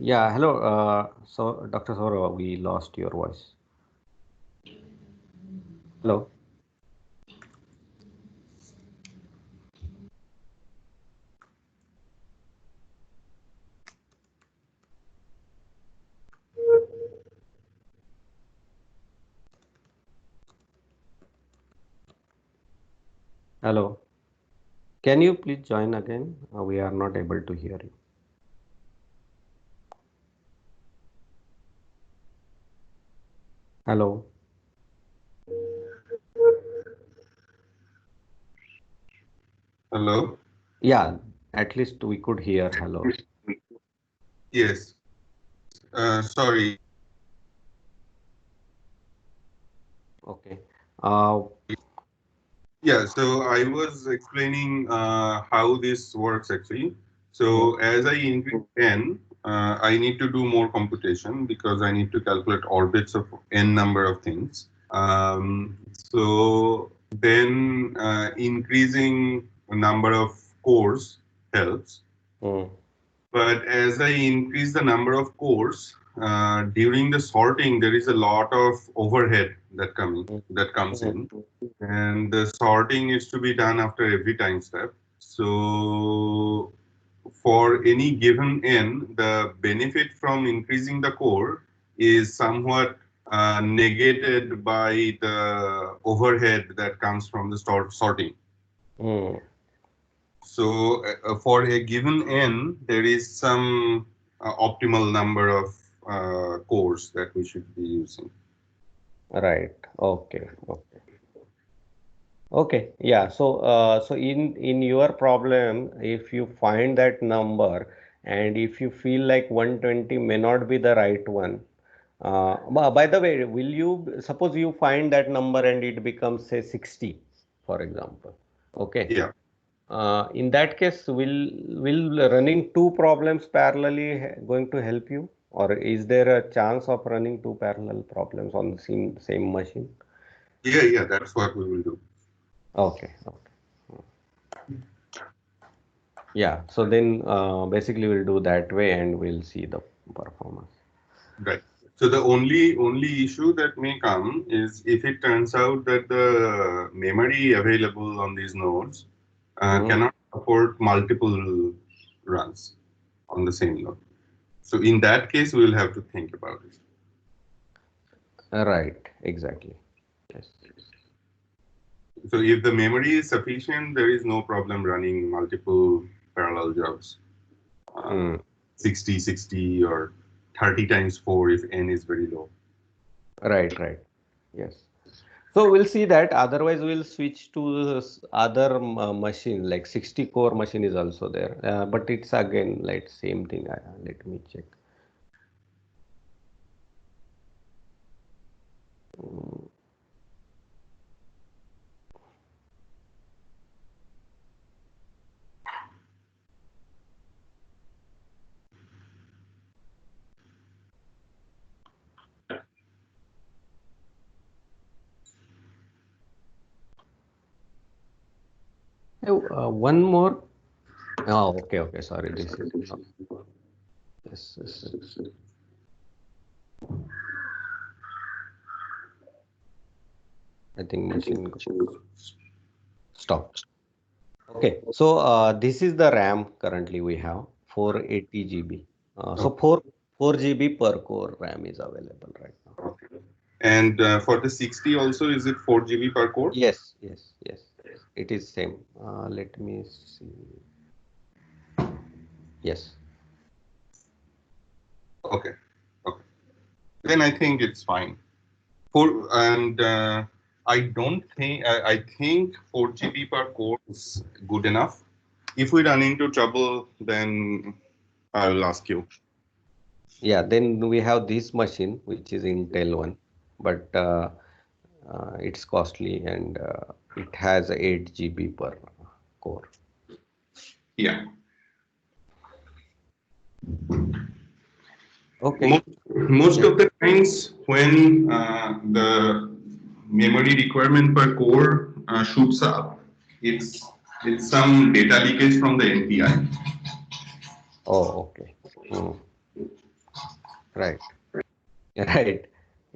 Speaker 1: Yeah, hello. So, Dr. Saurabh, we lost your voice. Hello. Hello. Can you please join again? We are not able to hear you. Hello.
Speaker 2: Hello.
Speaker 1: Yeah, at least we could hear hello.
Speaker 2: Yes. Sorry.
Speaker 1: Okay.
Speaker 2: Yeah, so I was explaining how this works actually. So as I increase n, I need to do more computation because I need to calculate orbits of n number of things. So then increasing the number of cores helps. But as I increase the number of cores, during the sorting, there is a lot of overhead that comes in, and the sorting is to be done after every time step. So for any given n, the benefit from increasing the core is somewhat negated by the overhead that comes from the sorting. So for a given n, there is some optimal number of cores that we should be using.
Speaker 1: Right. Okay. Okay. Okay. Yeah. So, so in your problem, if you find that number, and if you feel like 120 may not be the right one, by the way, will you suppose you find that number and it becomes say 60, for example? Okay.
Speaker 2: Yeah.
Speaker 1: In that case, will running two problems parallelly going to help you, or is there a chance of running two parallel problems on the same machine?
Speaker 2: Yeah, that's what we will do.
Speaker 1: Okay. Yeah, so then basically we'll do that way and we'll see the performance.
Speaker 2: Right. So the only issue that may come is if it turns out that the memory available on these nodes cannot support multiple runs on the same node. So in that case, we will have to think about it.
Speaker 1: Right, exactly. Yes.
Speaker 2: So if the memory is sufficient, there is no problem running multiple parallel jobs. 60, 60 or 30 times 4 if n is very low.
Speaker 1: Right. Yes. So we'll see that. Otherwise, we'll switch to this other machine, like 60 core machine is also there. But it's again like same thing. Let me check. One more. Oh, okay. Sorry, this is not. Yes. I think machine stop. Okay, so this is the RAM currently we have 480 GB. So 4 GB per core RAM is available right now.
Speaker 2: Okay. And for the 60 also, is it 4 GB per core?
Speaker 1: Yes. It is same. Let me see. Yes.
Speaker 2: Okay. Then I think it's fine. I don't think I think 4 GB per core is good enough. If we run into trouble, then I'll ask you.
Speaker 1: Yeah, then we have this machine, which is Intel one, but it's costly and it has 8 GB per core.
Speaker 2: Yeah.
Speaker 1: Okay.
Speaker 2: Most
Speaker 1: Yeah.
Speaker 2: of the times when the memory requirement per core shoots up, it's some data leakage from the NPI.
Speaker 1: Oh, okay. Hmm. Right. Right.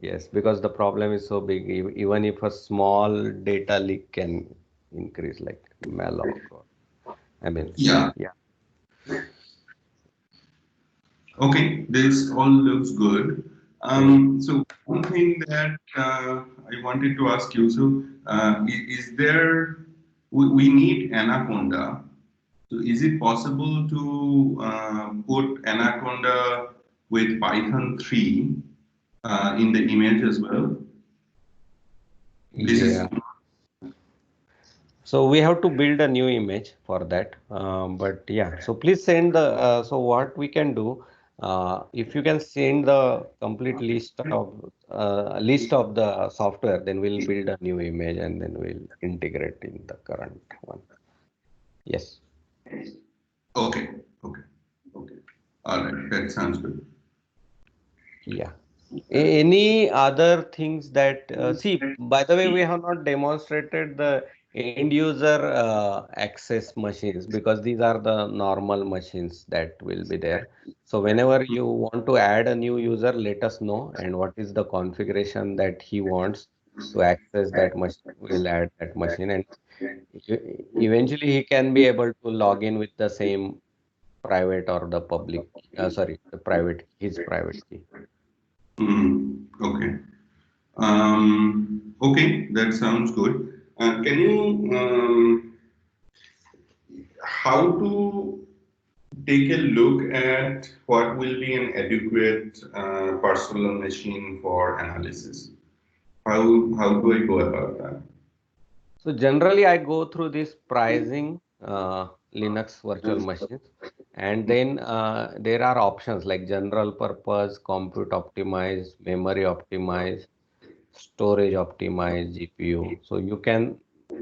Speaker 1: Yes, because the problem is so big, even if a small data leak can increase like malloc or I mean,
Speaker 2: Yeah.
Speaker 1: yeah.
Speaker 2: Okay, this all looks good.
Speaker 1: Hmm.
Speaker 2: So one thing that I wanted to ask you, so is there, we need Anaconda. So is it possible to put Anaconda with Python 3 in the image as well? This is,
Speaker 1: Yeah. So we have to build a new image for that. But yeah, so please send the, so what we can do, if you can send the complete list of the software, then we'll build a new image and then we'll integrate in the current one. Yes.
Speaker 2: okay, okay, okay. All right, that sounds good.
Speaker 1: Yeah. Any other things that, see, by the way, we have not demonstrated the end user access machines because these are the normal machines that will be there. So whenever you want to add a new user, let us know and what is the configuration that he wants to access that machine. We'll add that machine and eventually he can be able to log in with the same private or the public, sorry, the private, his private key.
Speaker 2: Okay. Okay, that sounds good. Can you how to take a look at what will be an adequate personal machine for analysis? How do I go about that?
Speaker 1: So generally, I go through this pricing Linux virtual machines, and then there are options like general purpose, compute optimized, memory optimized, storage optimized, GPU. So you can,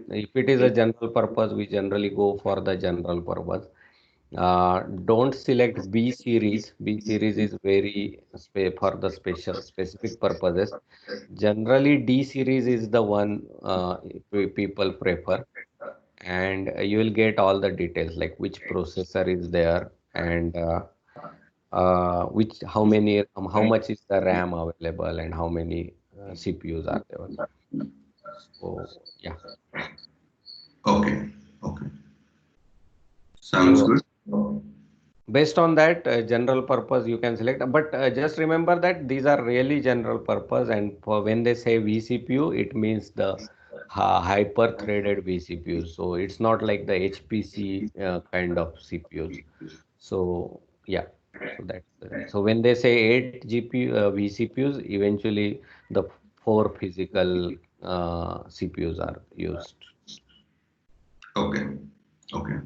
Speaker 1: if it is a general purpose, we generally go for the general purpose. Don't select B series. B series is very for the specific purposes. Generally, D series is the one people prefer, and you will get all the details like which processor is there and which how much is the RAM available and how many CPUs are there. So yeah.
Speaker 2: Okay, okay, sounds
Speaker 1: So
Speaker 2: good.
Speaker 1: based on that general purpose you can select, but just remember that these are really general purpose, and for when they say vCPU, it means the hyper-threaded vCPUs. So it's not like the HPC kind of CPUs. So yeah, so that's so when they say 8 GPU vCPUs, eventually the four physical CPUs are used.
Speaker 2: Okay, okay.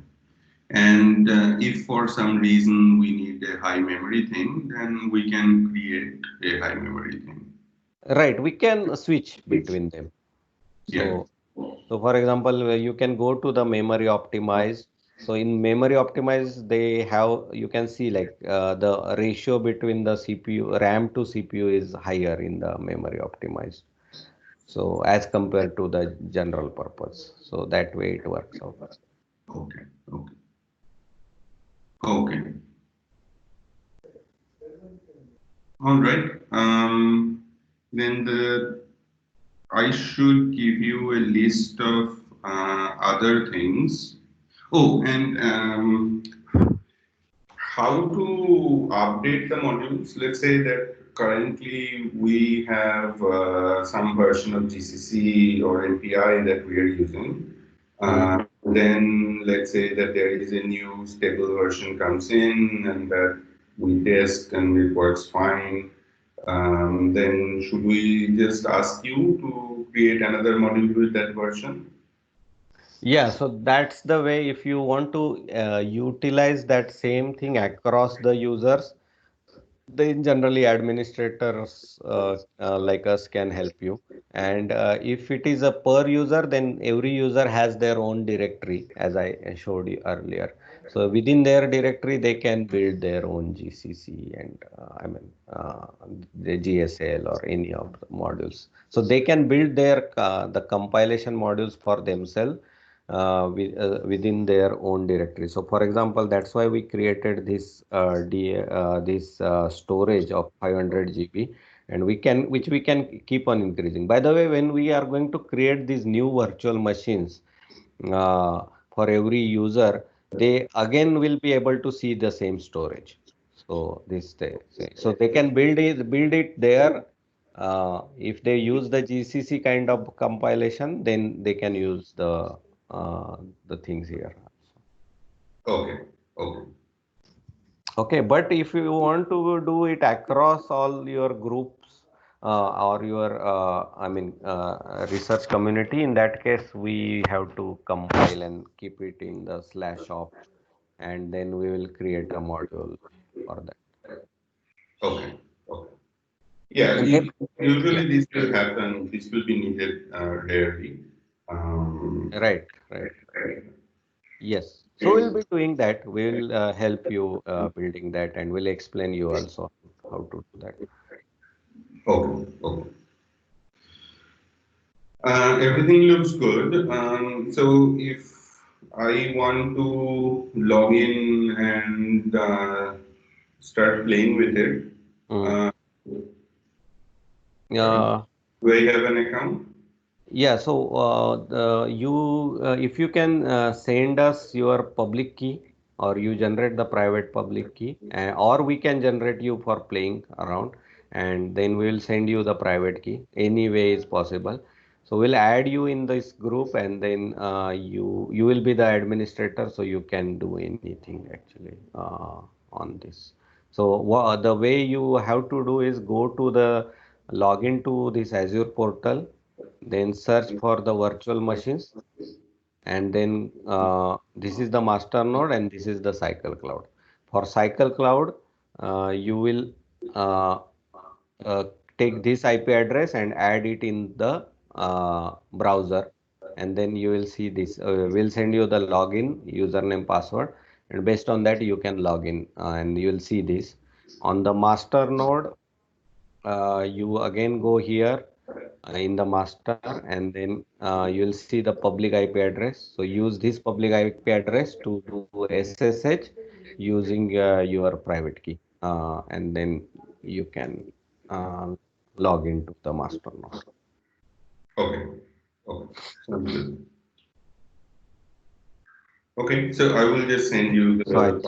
Speaker 2: And if for some reason we need a high memory thing, then we can create a high memory thing.
Speaker 1: Right, we can switch between them.
Speaker 2: Yeah.
Speaker 1: So for example, you can go to the memory optimized. So in memory optimized, they have, you can see like the ratio between the CPU, RAM to CPU is higher in the memory optimized. So as compared to the general purpose. So that way it works out.
Speaker 2: Okay, okay, okay. All right. Then I should give you a list of other things. Oh, and how to update the modules. Let's say that currently we have some version of GCC or API that we are using.
Speaker 1: Hmm.
Speaker 2: Then let's say that there is a new stable version comes in and that we test and it works fine. Then should we just ask you to create another module with that version?
Speaker 1: Yeah, so that's the way if you want to utilize that same thing across the users, then generally administrators like us can help you. And if it is a per user, then every user has their own directory, as I showed you earlier. So within their directory, they can build their own GCC and the GSL or any of the modules. So they can build their the compilation modules for themselves within their own directory. So for example, that's why we created this storage of 500 GB, and which we can keep on increasing. By the way, when we are going to create these new virtual machines uh, for every user, they again will be able to see the same storage. So so they can build it there. If they use the GCC kind of compilation, then they can use uh, the things here.
Speaker 2: Okay. Okay.
Speaker 1: Okay, but if you want to do it across all your groups or your, research community, in that case, we have to compile and keep it in the /op, and then we will create a module for that.
Speaker 2: Okay. Okay. Yeah.
Speaker 1: And then, yeah,
Speaker 2: Usually this will happen. This will be needed rarely. Um,
Speaker 1: right, right. Yes. So we'll be doing that. We'll help you building that, and we'll explain you also how to do that.
Speaker 2: okay. Okay. Everything looks good. So if I want to log in and start playing with it,
Speaker 1: Mm.
Speaker 2: uh,
Speaker 1: Uh,
Speaker 2: do I have an account?
Speaker 1: Yeah, so if you can send us your public key, or you generate the private public key, or we can generate you for playing around, and then we will send you the private key. Any way is possible. So we'll add you in this group, and then you will be the administrator, so you can do anything actually on this. So the way you have to do is go to the login to this Azure portal, then search for the virtual machines, and then this is the master node and this is the cycle cloud. For cycle cloud, you will uh, uh, take this IP address and add it in the browser, and then you will see this. We'll send you the login, username, password, and based on that you can log in, and you will see this. On the master node, you again go here in the master, and then you'll see the public IP address. So use this public IP address to do SSH using your private key, and then you can uh, log into the master node.
Speaker 2: Okay. Okay. Sounds good. Okay. So I will just send you
Speaker 1: So I
Speaker 2: the